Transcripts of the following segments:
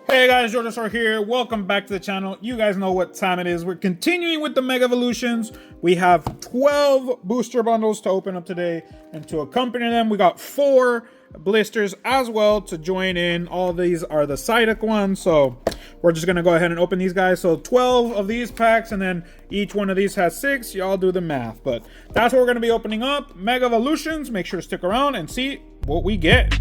Hey guys, Jordan here. Welcome back to the channel. You guys know what time it is. We're continuing with the Megaevolutions. We have 12 booster bundles to open up today, and to accompany them, we got 4 blisters as well to join in. All these are the Psyduck ones, so we're just gonna go ahead and open these guys. So 12 of these packs, and then each one of these has 6. Y'all do the math, but that's what we're gonna be opening up. Megaevolutions. Make sure to stick around and see what we get.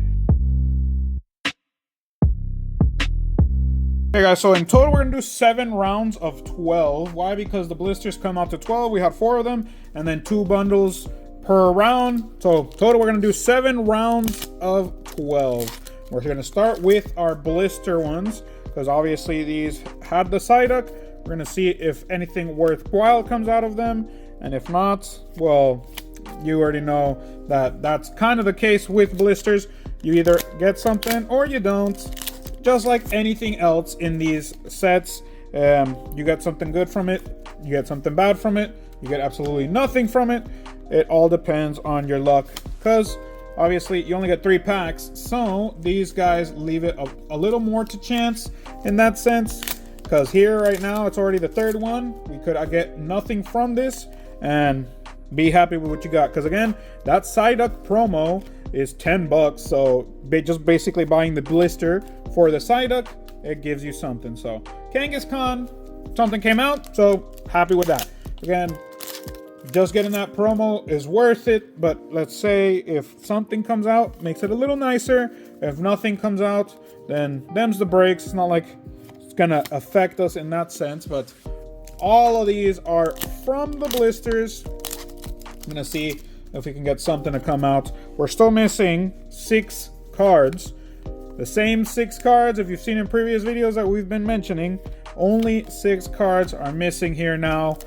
Hey guys, so in total we're gonna do 7 rounds of 12. Why? Because the blisters come out to 12. We had 4 of them, and then 2 bundles per round. So total we're gonna do 7 rounds of 12. We're gonna start with our blister ones, because obviously these had the Psyduck. We're gonna see if anything worthwhile comes out of them, and if not, well, you already know that that's kind of the case with blisters. You either get something or you don't. Just like anything else in these sets, you get something good from it, you get something bad from it, you get absolutely nothing from it. It all depends on your luck, because obviously you only get 3 packs, so these guys leave it a little more to chance in that sense, because here right now it's already the 3rd one. We could get nothing from this and be happy with what you got, because again, that Psyduck promo is 10 bucks, so just basically buying the blister for the Psyduck, it gives you something. So Kangaskhan, something came out, so happy with that. Again, just getting that promo is worth it, but let's say if something comes out, makes it a little nicer. If nothing comes out, then them's the breaks. It's not like it's gonna affect us in that sense, but all of these are from the blisters. I'm gonna see if we can get something to come out. We're still missing 6 cards. The same 6 cards, if you've seen in previous videos that we've been mentioning, only 6 cards are missing here now,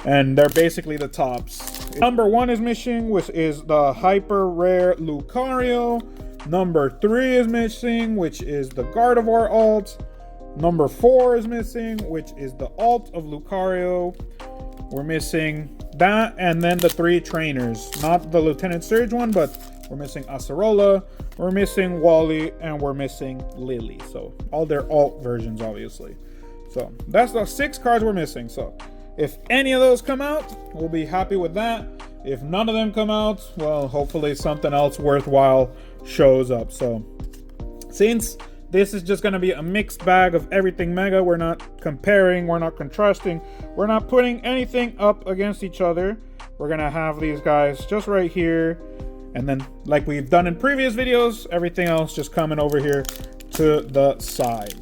and they're basically the tops. Number 1 is missing, which is the hyper rare Lucario. Number 3 is missing, which is the Gardevoir alt. Number 4 is missing, which is the alt of Lucario. We're missing that, and then the 3 trainers. Not the Lieutenant Surge one, but we're missing Acerola, we're missing Wally, and we're missing Lily. So all their alt versions, obviously. So that's the 6 cards we're missing. So if any of those come out, we'll be happy with that. If none of them come out, well, hopefully something else worthwhile shows up. So since this is just going to be a mixed bag of everything Mega, we're not comparing, we're not contrasting, we're not putting anything up against each other. We're going to have these guys just right here, and then like we've done in previous videos, everything else just coming over here to the side.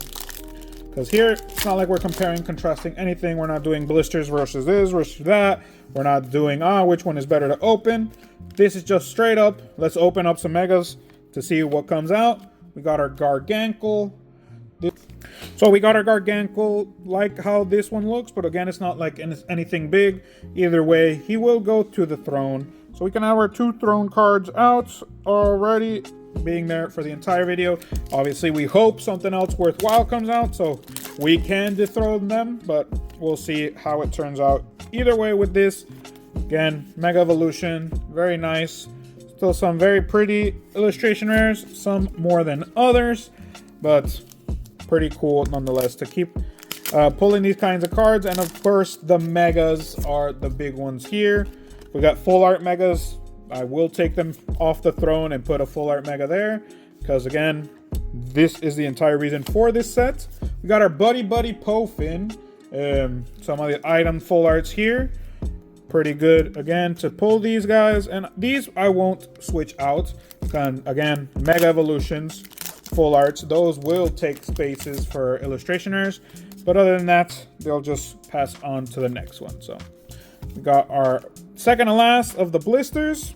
Because here, it's not like we're comparing, contrasting anything. We're not doing blisters versus this versus that. We're not doing, which one is better to open. This is just straight up, let's open up some Megas to see what comes out. We got our Gargankel. So we got our Gargankel, like how this one looks, but again, it's not like anything big. Either way, he will go to the throne. So we can have our 2 throne cards out already, being there for the entire video. Obviously, we hope something else worthwhile comes out, so we can dethrone them, but we'll see how it turns out. Either way with this, again, Mega Evolution, very nice. Still some very pretty illustration rares, some more than others, but pretty cool nonetheless to keep pulling these kinds of cards. And of course, the Megas are the big ones here. We got full art Megas. I will take them off the throne and put a full art Mega there, because again, this is the entire reason for this set. We got our Buddy Pofin. Some of the item full arts here. Pretty good again to pull these guys, and these I won't switch out. Again, Mega Evolutions, full arts, those will take spaces for illustrationers, but other than that, they'll just pass on to the next one. So we got our second to last of the blisters,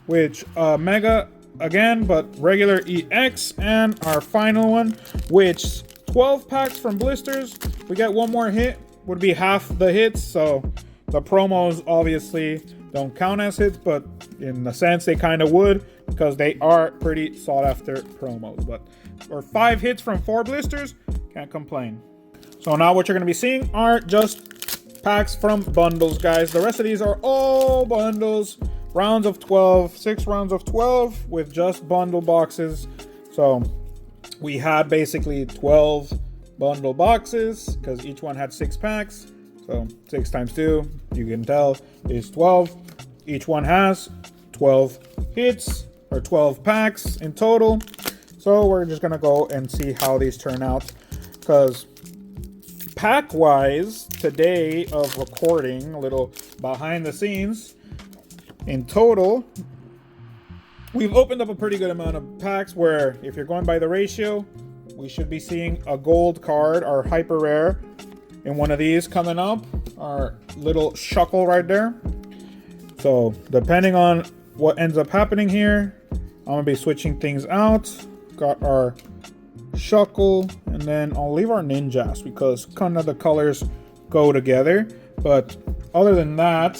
which Mega again, but regular EX, and our final one, which 12 packs from blisters. We get one more hit, would be half the hits, so the promos obviously don't count as hits, but in a sense they kind of would, because they are pretty sought after promos. But for 5 hits from 4 blisters, can't complain. So now what you're going to be seeing are just packs from bundles, guys. The rest of these are all bundles, rounds of 12, 6 rounds of 12 with just bundle boxes. So we had basically 12 bundle boxes because each one had 6 packs. So 6 times 2, you can tell, is 12. Each one has 12 hits or 12 packs in total. So we're just gonna go and see how these turn out, because pack wise today of recording, a little behind the scenes, in total we've opened up a pretty good amount of packs, where if you're going by the ratio, we should be seeing a gold card, our hyper rare, in one of these coming up, our little shuckle right there. So depending on what ends up happening here, I'm gonna be switching things out. Got our shuckle, and then I'll leave our ninjas because kind of the colors go together. But other than that,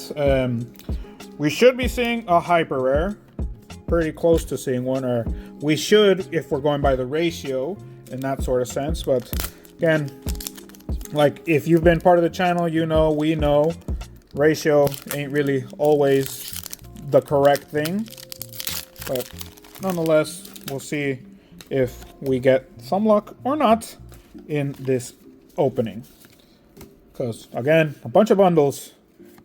we should be seeing a hyper rare, pretty close to seeing one, or we should if we're going by the ratio in that sort of sense. But again, like if you've been part of the channel, you know, we know ratio ain't really always the correct thing, but nonetheless, we'll see if we get some luck or not in this opening. Because again, a bunch of bundles,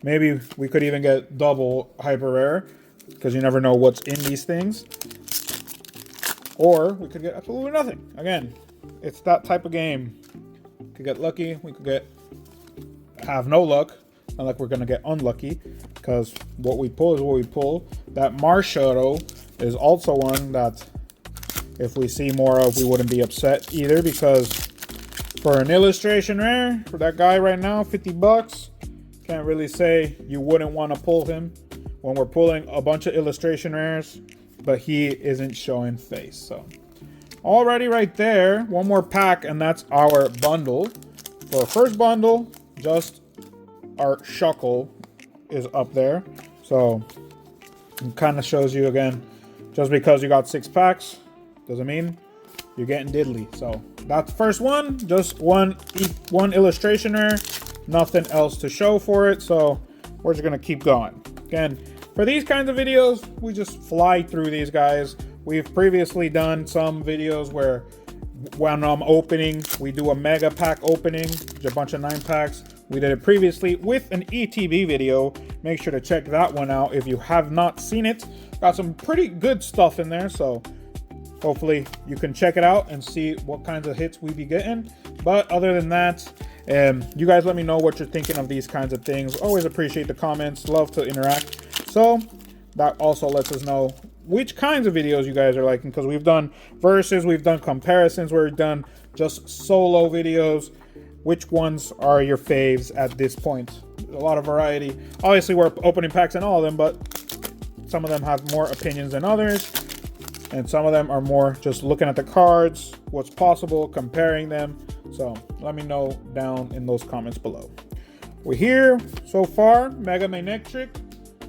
maybe we could even get double hyper rare, because you never know what's in these things, or we could get absolutely nothing. Again, it's that type of game. We could get lucky, we could have no luck. Not like we're gonna get unlucky, because what we pull is what we pull. That Marshadow is also one that if we see more of, we wouldn't be upset either, because for an illustration rare, for that guy right now, 50 bucks, can't really say you wouldn't want to pull him when we're pulling a bunch of illustration rares, but he isn't showing face. So already right there, one more pack, and that's our bundle. For our first bundle, just our shuckle is up there. So it kind of shows you again, just because you got 6 packs doesn't mean you're getting diddly. So that's the first one, just one illustration rare, nothing else to show for it. So we're just gonna keep going. Again, for these kinds of videos, we just fly through these guys. We've previously done some videos where when I'm opening, we do a mega pack opening, a bunch of 9 packs. We did it previously with an ETB video. Make sure to check that one out if you have not seen it. Got some pretty good stuff in there, so hopefully you can check it out and see what kinds of hits we be getting. But other than that, you guys let me know what you're thinking of these kinds of things. Always appreciate the comments, love to interact. So that also lets us know which kinds of videos you guys are liking, because we've done versus, we've done comparisons, we've done just solo videos. Which ones are your faves at this point? A lot of variety. Obviously, we're opening packs in all of them, but some of them have more opinions than others, and some of them are more just looking at the cards, what's possible, comparing them. So let me know down in those comments below. We're here so far, Megaevolutions.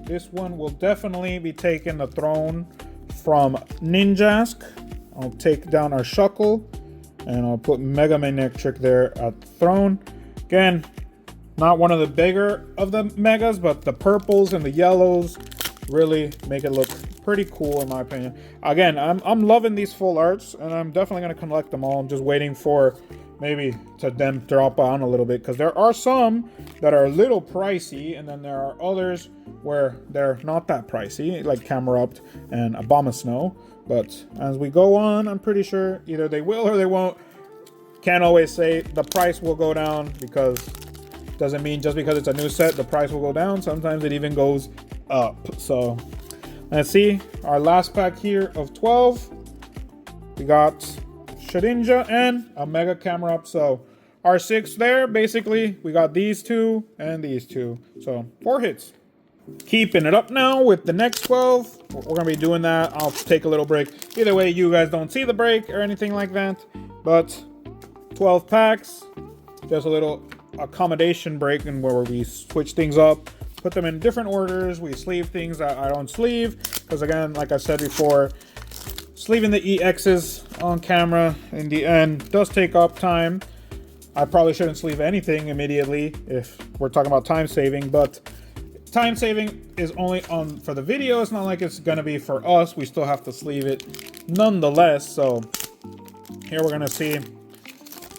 This one will definitely be taking the throne from Ninjask. I'll take down our Shuckle, and I'll put Megaevolutions there at the throne. Again, not one of the bigger of the megas, but the purples and the yellows really make it look pretty cool in my opinion. Again, I'm loving these full arts, and I'm definitely going to collect them all. I'm just waiting for maybe to them drop on a little bit, because there are some that are a little pricey, and then there are others where they're not that pricey, like Camerupt and Abomasnow. But as we go on, I'm pretty sure either they will or they won't. Can't always say the price will go down, because doesn't mean just because it's a new set the price will go down. Sometimes it even goes up. So let's see our last pack here of 12. We got Shedinja and a Mega Camerupt. So our 6 there, basically we got these 2 and these 2. So 4 hits. Keeping it up now with the next 12. We're gonna be doing that. I'll take a little break. Either way, you guys don't see the break or anything like that. But 12 packs, just a little accommodation break, and where we switch things up, put them in different orders. We sleeve things that I don't sleeve, because again, like I said before, sleeving the EXs on camera in the end does take up time. I probably shouldn't sleeve anything immediately if we're talking about time saving, but time saving is only on for the video. It's not like it's gonna be for us. We still have to sleeve it nonetheless. So Here we're gonna see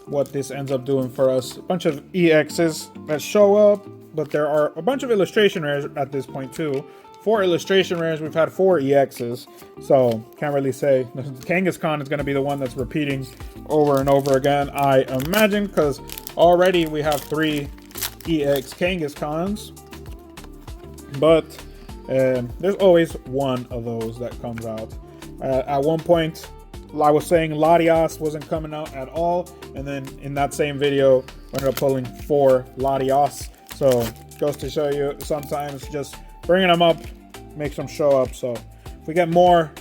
what this ends up doing for us. A bunch of EXs that show up, but there are a bunch of illustration rares at this point too. 4 illustration rares, we've had 4 EXs, so can't really say. Kangaskhan is going to be the one that's repeating over and over again, I imagine, because already we have 3 EX Kangaskhan's, but there's always one of those that comes out. At one point, I was saying Latias wasn't coming out at all, and then in that same video, we ended up pulling 4 Latias, so goes to show you sometimes just bringing them up makes them show up. So if we get more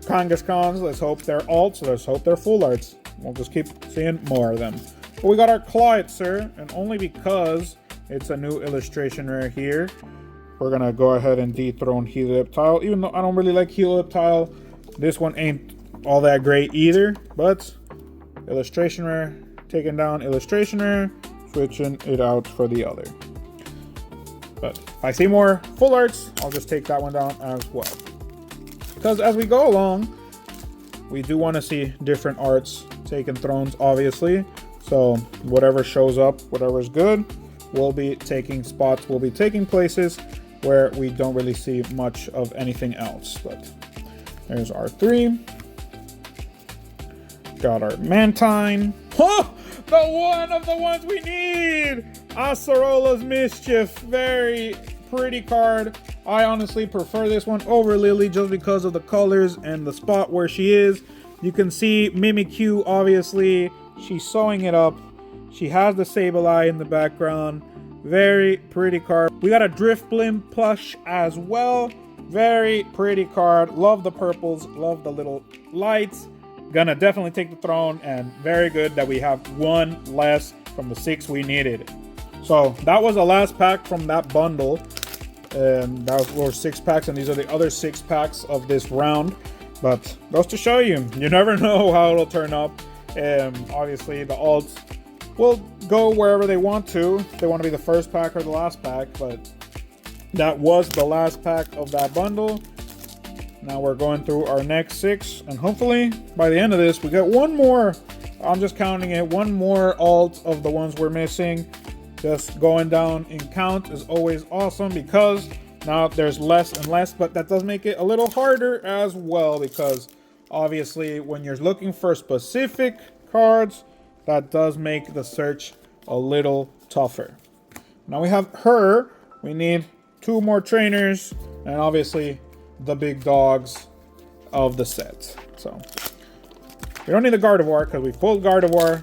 Kangaskhan's, let's hope they're alts, let's hope they're full arts. We'll just keep seeing more of them. But we got our Cloyster, and only because it's a new illustration rare here, we're gonna go ahead and dethrone Helioptile. Even though I don't really like Helioptile, this one ain't all that great either. But illustration rare, taking down illustration rare, switching it out for the other. But if I see more full arts, I'll just take that one down as well. Because as we go along, we do want to see different arts taking thrones, obviously. So whatever shows up, whatever's good, we'll be taking spots, we'll be taking places where we don't really see much of anything else. But there's our 3. Got our Mantine. Oh, the one of the ones we need! Acerola's Mischief. Very pretty card. I honestly prefer this one over Lily just because of the colors and the spot where she is. You can see Mimikyu, obviously. She's sewing it up. She has the Sableye in the background. Very pretty card. We got a Drifblim plush as well. Very pretty card. Love the purples. Love the little lights. Gonna definitely take the throne, and very good that we have 1 less from the 6 we needed. So that was the last pack from that bundle. That were 6 packs, and these are the other 6 packs of this round. But goes to show you never know how it'll turn up. Obviously the alts will go wherever they want to. If they want to be the first pack or the last pack, but that was the last pack of that bundle. Now we're going through our next 6, and hopefully by the end of this we get one more. I'm just counting it, one more alt of the ones we're missing. Just going down in count is always awesome because now there's less and less, but that does make it a little harder as well, because obviously when you're looking for specific cards, that does make the search a little tougher. Now we have her. We need 2 more trainers, and obviously the big dogs of the set. So we don't need the Gardevoir because we pulled Gardevoir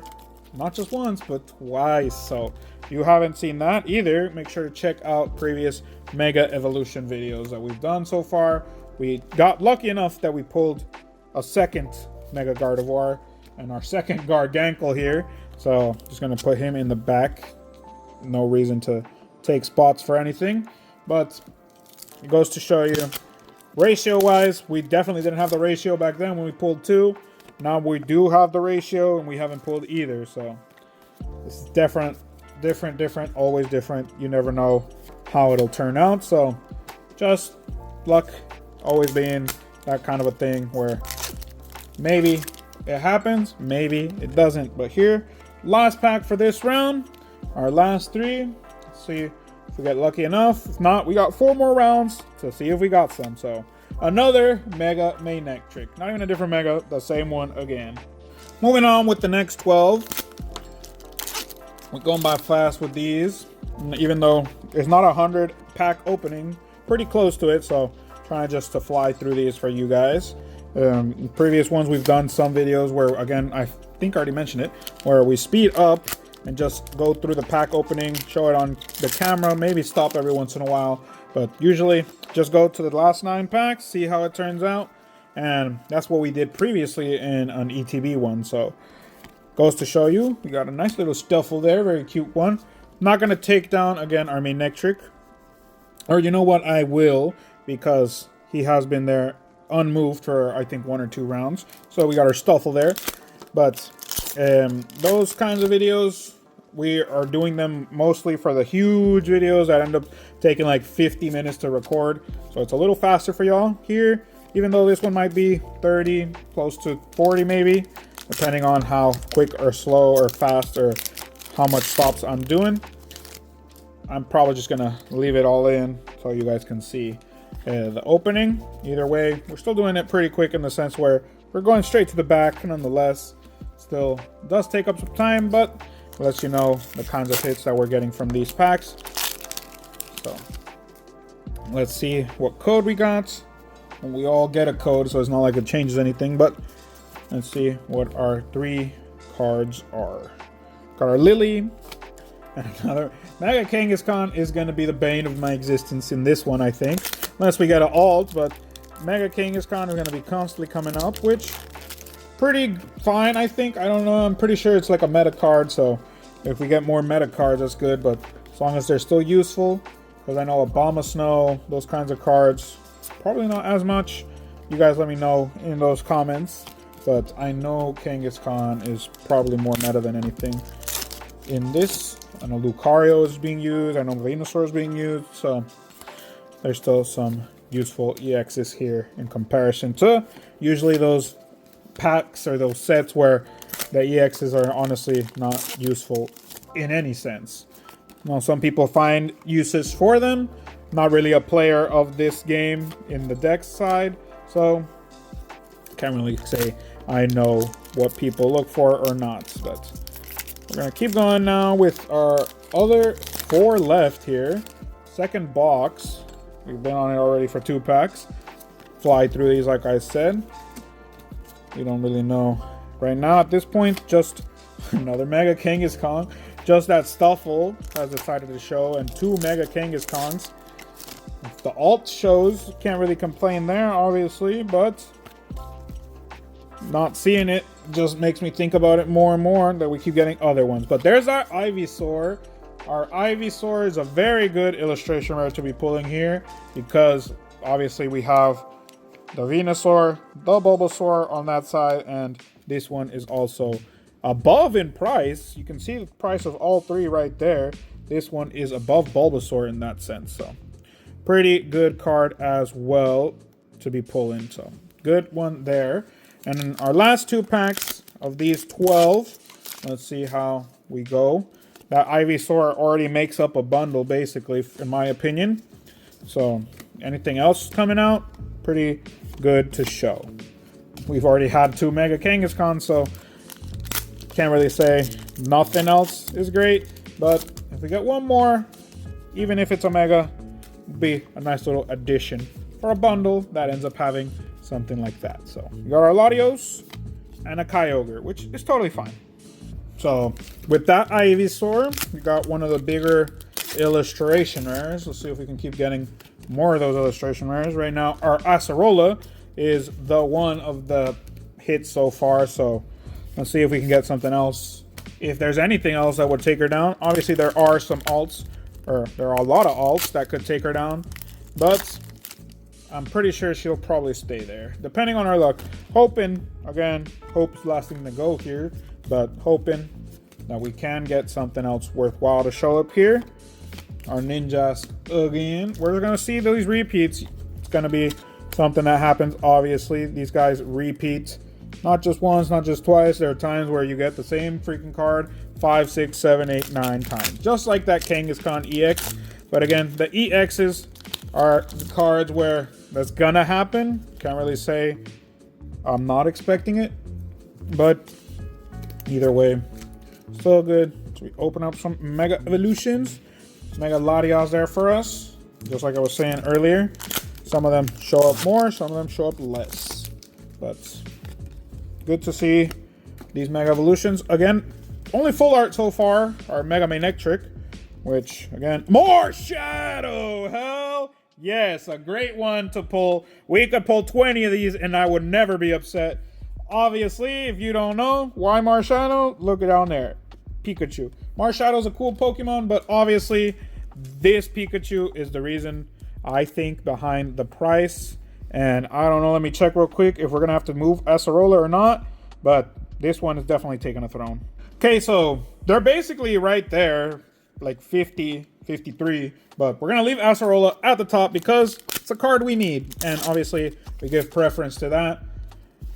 not just once but twice. So if you haven't seen that either, make sure to check out previous Mega Evolution videos that we've done so far. We got lucky enough that we pulled a second Mega Gardevoir and our second Gargankel here. So just gonna put him in the back. No reason to take spots for anything, but it goes to show you ratio wise, we definitely didn't have the ratio back then when we pulled 2. Now we do have the ratio, and we haven't pulled either. So this is different, always different. You never know how it'll turn out. So just luck always being that kind of a thing where maybe it happens, maybe it doesn't. But here, last pack for this round, our last 3. Let's see if we get lucky enough. If not, we got 4 more rounds to see if we got some. So another Mega Manectric. Not even a different Mega, the same one again. Moving on with the next 12. We're going by fast with these, even though it's not 100 pack opening, pretty close to it. So trying just to fly through these for you guys. Previous ones we've done some videos where, again, I think I already mentioned it, where we speed up and just go through the pack opening, show it on the camera, maybe stop every once in a while, but usually just go to the last 9 packs, see how it turns out. And that's what we did previously in an ETB one. So goes to show you, we got a nice little Stuffle there, very cute one. Not going to take down, again, our Manectric. Or you know what, I will, because he has been there unmoved for, I think, 1 or 2 rounds. So we got our Stuffle there. But those kinds of videos, we are doing them mostly for the huge videos that end up taking like 50 minutes to record. So it's a little faster for y'all here. Even though this one might be 30, close to 40 maybe. depending on how quick or slow or fast or how much stops I'm doing. I'm probably just gonna leave it all in so you guys can see the opening. Either way, we're still doing it pretty quick in the sense where we're going straight to the back. Nonetheless, still does take up some time, but lets you know the kinds of hits that we're getting from these packs. So let's see what code we got. And we all get a code, so it's not like it changes anything, but let's see what our 3 cards are. Got our Lily, and another Mega Kangaskhan is going to be the bane of my existence in this one, I think. Unless we get an alt, but Mega Kangaskhan is going to be constantly coming up, which pretty fine, I think. I don't know. I'm pretty sure it's like a meta card, so if we get more meta cards, that's good. But as long as they're still useful, because I know Obama Snow, those kinds of cards, probably not as much. You guys let me know in those comments. But I know Kangaskhan is probably more meta than anything in this. I know Lucario is being used. I know Venusaur is being used. So there's still some useful EXs here in comparison to usually those packs or those sets where the EXs are honestly not useful in any sense. Now, some people find uses for them. Not really a player of this game in the deck side, so can't really say I know what people look for or not. But we're gonna keep going now with our other 4 left here. Second box. We've been on it already for 2 packs. Fly through these like I said. We don't really know right now at this point. Just another Mega Kangaskhan. Just that Stuffle has decided to show, and 2 Mega Kangaskhans. If the alt shows, can't really complain there, obviously, but not seeing it just makes me think about it more and more that we keep getting other ones. But there's our Ivysaur. Our Ivysaur is a very good illustration rare to be pulling here because obviously we have the Venusaur, the Bulbasaur on that side, and this one is also above in price. You can see the price of all 3 right there. This one is above Bulbasaur in that sense, so pretty good card as well to be pulling. So good one there. And in our last 2 packs of these 12, let's see how we go. That Ivysaur already makes up a bundle, basically, in my opinion. So anything else coming out, pretty good to show. We've already had 2 Mega Kangaskhan, so can't really say nothing else is great. But if we get one more, even if it's a Mega, it'd be a nice little addition for a bundle that ends up having something like that. So we got our Latios and a Kyogre, which is totally fine. So with that Ivysaur, we got one of the bigger illustration rares. Let's see if we can keep getting more of those illustration rares. Right now, our Acerola is the one of the hits so far. So let's see if we can get something else. If there's anything else that would take her down. Obviously, there are some alts, or there are a lot of alts that could take her down. But I'm pretty sure she'll probably stay there, depending on our luck. Hoping, again, hope is the last thing to go here, but hoping that we can get something else worthwhile to show up here. Our Ninjas again. We're going to see these repeats. It's going to be something that happens, obviously. These guys repeat, not just once, not just twice. There are times where you get the same freaking card 5, 6, 7, 8, 9 times. Just like that Kangaskhan EX. But again, the EXs are the cards where that's gonna happen. Can't really say I'm not expecting it, but either way, still good. So we open up some Megaevolutions. Mega Latias there for us. Just like I was saying earlier, some of them show up more, some of them show up less. But good to see these Megaevolutions. Again, only full art so far are Mega Manectric, which again, more Shadow. Hell yes, a great one to pull. We could pull 20 of these and I would never be upset. Obviously, if you don't know why Marshadow, look it down there. Pikachu. Marshadow's a cool Pokemon, but obviously this Pikachu is the reason I think behind the price. And I don't know, let me check real quick if we're gonna have to move Acerola or not, but this one is definitely taking a throne. Okay, so they're basically right there, like 50, 53, but we're gonna leave Acerola at the top because it's a card we need, and obviously we give preference to that.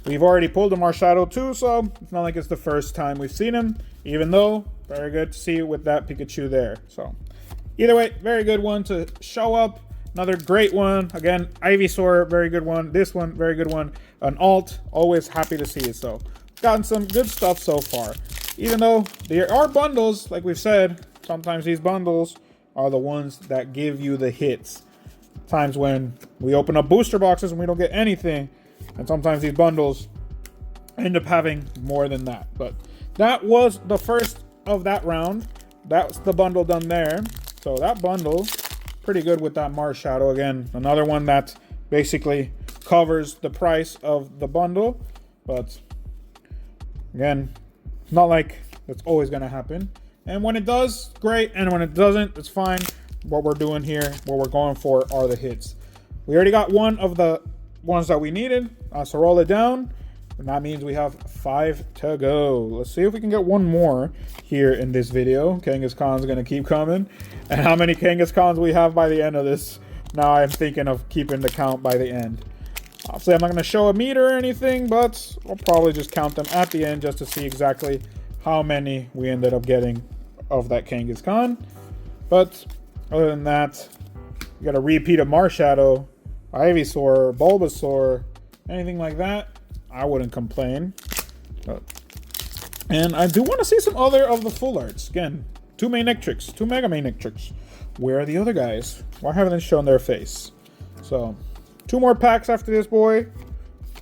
We've already pulled a Marshadow too, so it's not like it's the first time we've seen him, even though very good to see with that Pikachu there. So either way, very good one to show up. Another great one. Again, Ivysaur, very good one. This one, very good one. An alt, always happy to see it. So gotten some good stuff so far. Even though there are bundles, like we've said, sometimes these bundles are the ones that give you the hits. Times when we open up booster boxes and we don't get anything, and sometimes these bundles end up having more than that. But that was the first of that round. That's the bundle done there. So that bundle, pretty good with that Marshadow. Again, another one that basically covers the price of the bundle. But again, not like that's always going to happen. And when it does, great. And when it doesn't, it's fine. What we're doing here, what we're going for are the hits. We already got one of the ones that we needed. So roll it down. And that means we have 5 to go. Let's see if we can get one more here in this video. Kangaskhan's going to keep coming. And how many Kangaskhan's we have by the end of this. Now I'm thinking of keeping the count by the end. Obviously, I'm not going to show a meter or anything, but I'll probably just count them at the end just to see exactly how many we ended up getting of that Kangaskhan. But other than that, you got a repeat of Marshadow, Ivysaur, Bulbasaur, anything like that. I wouldn't complain. And I do want to see some other of the full arts. Again, 2 Manectrics, 2 Mega Manectrics. Where are the other guys? Why haven't they shown their face? So 2 more packs after this boy.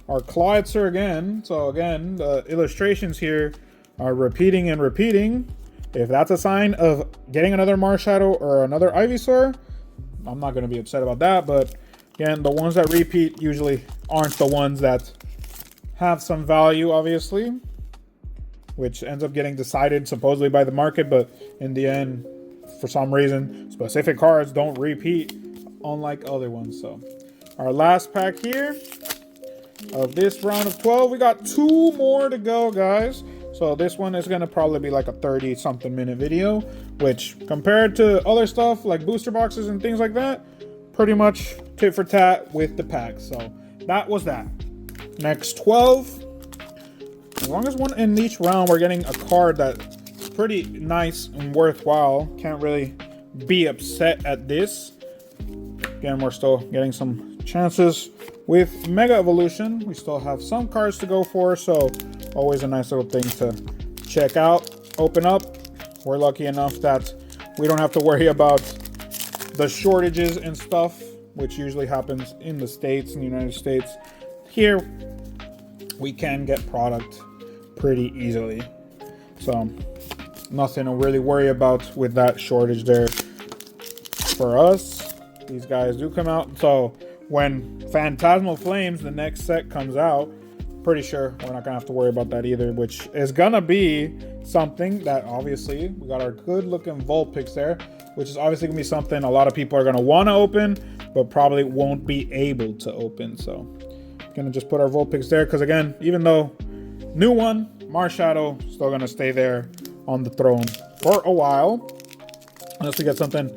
Our Clydesir again. So again, the illustrations here are repeating and repeating. If that's a sign of getting another Marshadow or another Ivysaur, I'm not going to be upset about that. But again, the ones that repeat usually aren't the ones that have some value, obviously, which ends up getting decided supposedly by the market. But in the end, for some reason, specific cards don't repeat, unlike other ones. So our last pack here of this round of 12, we got 2 more to go, guys. So this one is going to probably be like a 30-something minute video, which compared to other stuff like booster boxes and things like that, pretty much tit for tat with the packs. So that was that. Next 12. As long as one in each round we're getting a card that's pretty nice and worthwhile. Can't really be upset at this. Again, we're still getting some chances with Mega Evolution. We still have some cards to go for, so always a nice little thing to check out, open up. We're lucky enough that we don't have to worry about the shortages and stuff, which usually happens in the States, in the United States. Here, we can get product pretty easily. So, nothing to really worry about with that shortage there for us. These guys do come out. So, when Phantasmal Flames, the next set, comes out, pretty sure we're not gonna have to worry about that either, which is gonna be something that obviously we got our good looking Vulpix there, which is obviously gonna be something a lot of people are gonna want to open but probably won't be able to open. So gonna just put our Vulpix there because again, even though new one, Marshadow still gonna stay there on the throne for a while unless we get something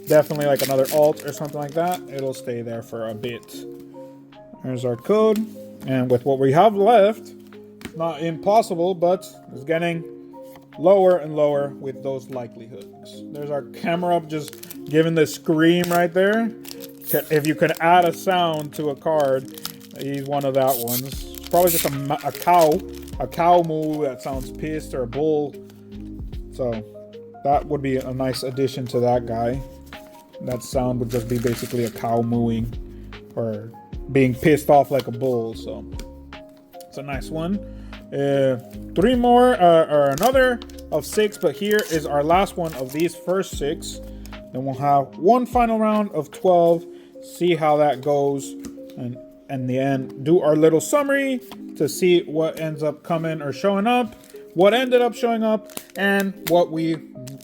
definitely like another alt or something like that. It'll stay there for a bit. There's our code. And with what we have left, not impossible, but it's getting lower and lower with those likelihoods. There's our camera up just giving the scream right there. If you could add a sound to a card, he's one of that ones. It's probably just a cow moo that sounds pissed, or a bull. So that would be a nice addition to that guy. That sound would just be basically a cow mooing or being pissed off like a bull. So it's a nice one. 3 more or another of 6, but here is our last one of these first 6. Then we'll have one final round of 12, see how that goes, and in the end do our little summary to see what ends up coming or showing up, what ended up showing up, and what we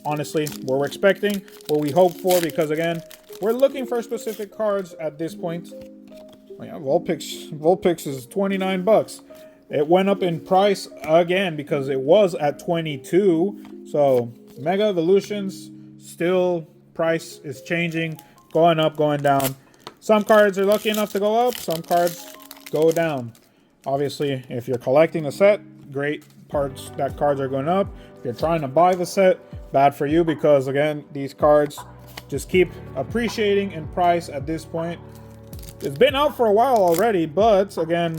honestly were expecting, what we hoped for, because again, we're looking for specific cards at this point. Oh yeah, Vulpix is 29 bucks. It went up in price again because it was at 22. So Mega Evolutions, still price is changing, going up, going down. Some cards are lucky enough to go up, some cards go down. Obviously, if you're collecting the set, great parts that cards are going up. If you're trying to buy the set, bad for you, because again, these cards just keep appreciating in price at this point. It's been out for a while already, but again,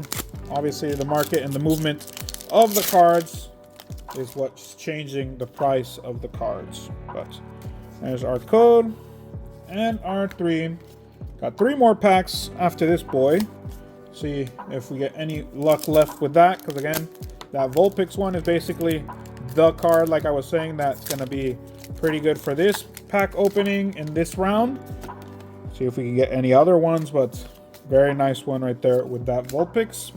obviously the market and the movement of the cards is what's changing the price of the cards. But there's our code and our 3. Got 3 more packs after this boy. See if we get any luck left with that, because again, that Vulpix one is basically the card, like I was saying, that's going to be pretty good for this pack opening in this round. See if we can get any other ones, but very nice one right there with that Vulpix.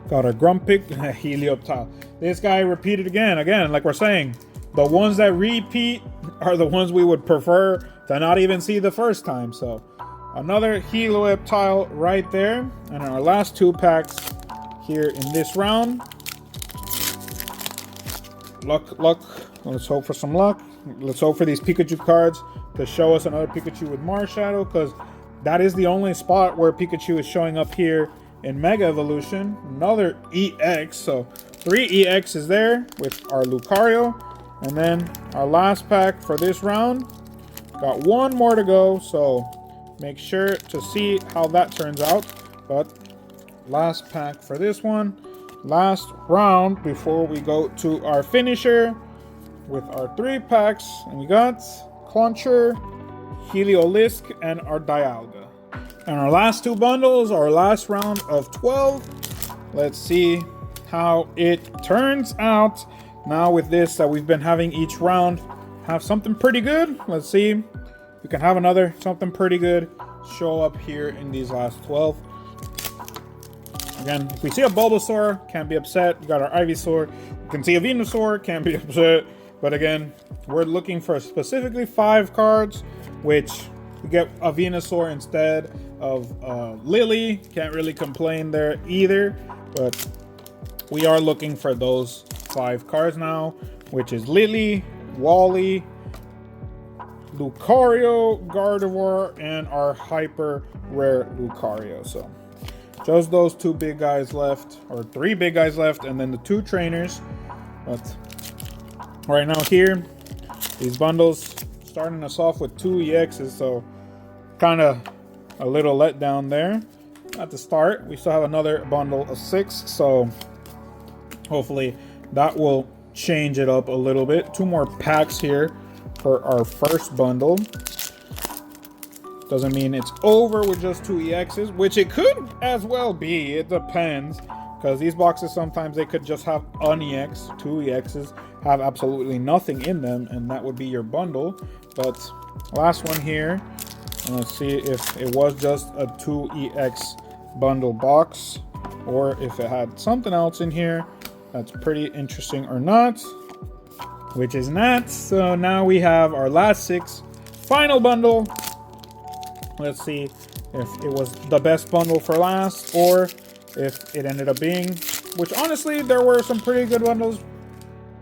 Got a Grumpig, Helioptile. This guy repeated again, like we're saying, the ones that repeat are the ones we would prefer to not even see the first time. So another Helioptile right there. And our last 2 packs here in this round. Luck. Let's hope for some luck. Let's hope for these Pikachu cards to show us another Pikachu with Marshadow, because that is the only spot where Pikachu is showing up here in Mega Evolution. Another EX, so 3 EX is there with our Lucario. And then our last pack for this round. Got 1 more to go, so make sure to see how that turns out. But last pack for this one. Last round before we go to our finisher with our 3 packs. And we got Clauncher, Heliolisk, and our Dialga. And our last 2 bundles, our last round of 12. Let's see how it turns out. Now with this that we've been having each round have something pretty good. Let's see if we can have another something pretty good show up here in these last 12. Again, if we see a Bulbasaur, can't be upset. We got our Ivysaur. We can see a Venusaur, can't be upset. But again, we're looking for specifically 5 cards, which we get a Venusaur instead of Lily. Can't really complain there either. But we are looking for those 5 cards now, which is Lily, Wally, Lucario, Gardevoir, and our hyper rare Lucario. So just those 2 big guys left, or 3 big guys left, and then the 2 trainers. But right now here, these bundles starting us off with 2 EXs, so kind of a little letdown there at the start. We still have another bundle of 6, so hopefully that will change it up a little bit. 2 more packs here for our first bundle. Doesn't mean it's over with just 2 EXs, which it could as well be. It depends, because these boxes sometimes they could just have an EX, 2 EXs, have absolutely nothing in them, and that would be your bundle. But last one here, and let's see if it was just a 2 EX bundle box, or if it had something else in here that's pretty interesting or not, which is not. So now we have our last 6 final bundle. Let's see if it was the best bundle for last, or if it ended up being, which honestly there were some pretty good bundles.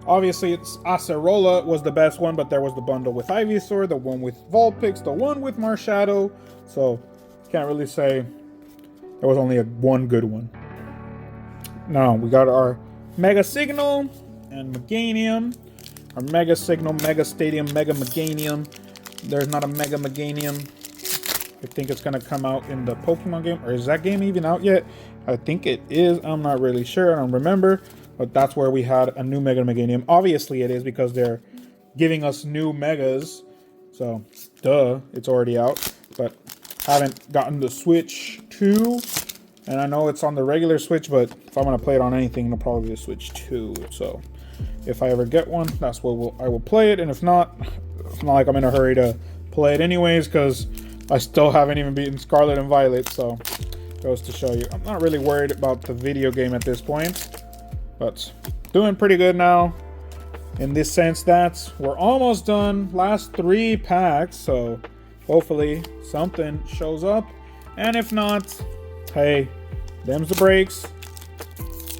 Obviously it's Acerola was the best one, but there was the bundle with Ivysaur, the one with Vulpix, the one with Marshadow, so can't really say there was only one good one. Now we got our Mega Signal and Meganium. Our Mega Signal, Mega Stadium, Mega Meganium. There's not a Mega Meganium. I think it's going to come out in the Pokemon game. Or is that game even out yet? I think it is. I'm not really sure. I don't remember. But that's where we had a new Mega Meganium. Obviously it is, because they're giving us new Megas. So, duh, it's already out. But haven't gotten the Switch 2. And I know it's on the regular Switch, but if I'm going to play it on anything, it'll probably be the Switch 2. So, if I ever get one, that's what I will play it. And if not, it's not like I'm in a hurry to play it anyways, because I still haven't even beaten Scarlet and Violet. So, goes to show you. I'm not really worried about the video game at this point. But doing pretty good now, in this sense that we're almost done. Last 3 packs, so hopefully something shows up. And if not, hey, them's the breaks.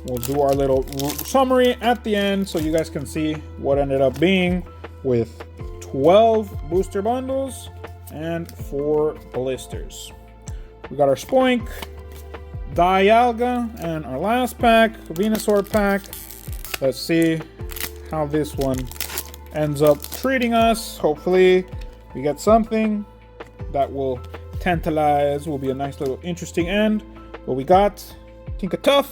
We'll do our little summary at the end so you guys can see what ended up being with 12 booster bundles and 4 blisters. We got our Spoink, Dialga, and our last pack, Venusaur pack. Let's see how this one ends up treating us. Hopefully we get something that will tantalize, will be a nice little interesting end. What we got, Tinkatuff,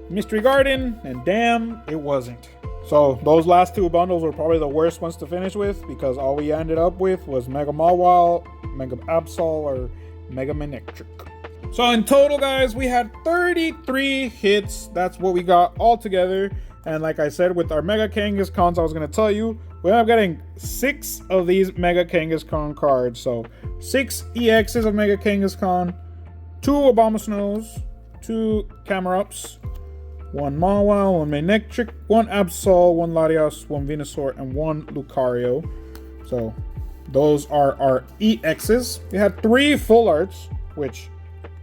Mystery Garden, and damn, it wasn't. So those last two bundles were probably the worst ones to finish with, because all we ended up with was Mega Mawile, Mega Absol, or Mega Manectric. So in total, guys, we had 33 hits. That's what we got all together. And like I said, with our Mega Kangaskhan's, I was going to tell you, we ended up getting 6 of these Mega Kangaskhan cards. So 6 EXs of Mega Kangaskhan, 2 Abomasnows, 2 Camerups, 1 Mawile, 1 Manectric, 1 Absol, 1 Latios, 1 Venusaur, and 1 Lucario. So those are our EXs. We had 3 full arts, which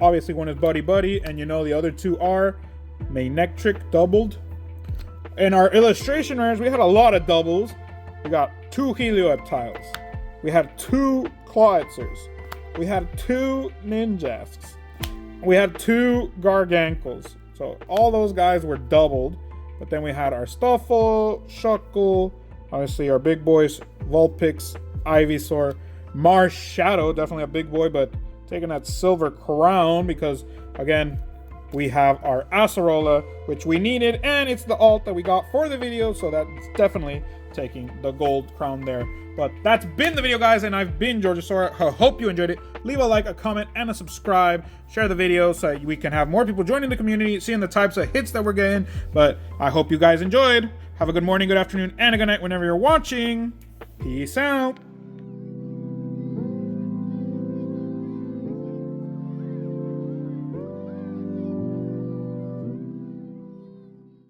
obviously one is Buddy Buddy, and you know the other 2 are Manectric doubled. In our illustration rares, we had a lot of doubles. We got 2 Helioptiles. We had 2 Clawhetzers. We had 2 Ninjasks. We had 2 Gargankles. So all those guys were doubled. But then we had our Stuffle, Shuckle, obviously our big boys, Vulpix, Ivysaur, Marshadow, definitely a big boy, but taking that silver crown because, again, we have our Acerola, which we needed, and it's the alt that we got for the video, so that's definitely taking the gold crown there. But that's been the video, guys, and I've been Georgisaur. I hope you enjoyed it. Leave a like, a comment, and a subscribe. Share the video so we can have more people joining the community, seeing the types of hits that we're getting. But I hope you guys enjoyed. Have a good morning, good afternoon, and a good night whenever you're watching. Peace out.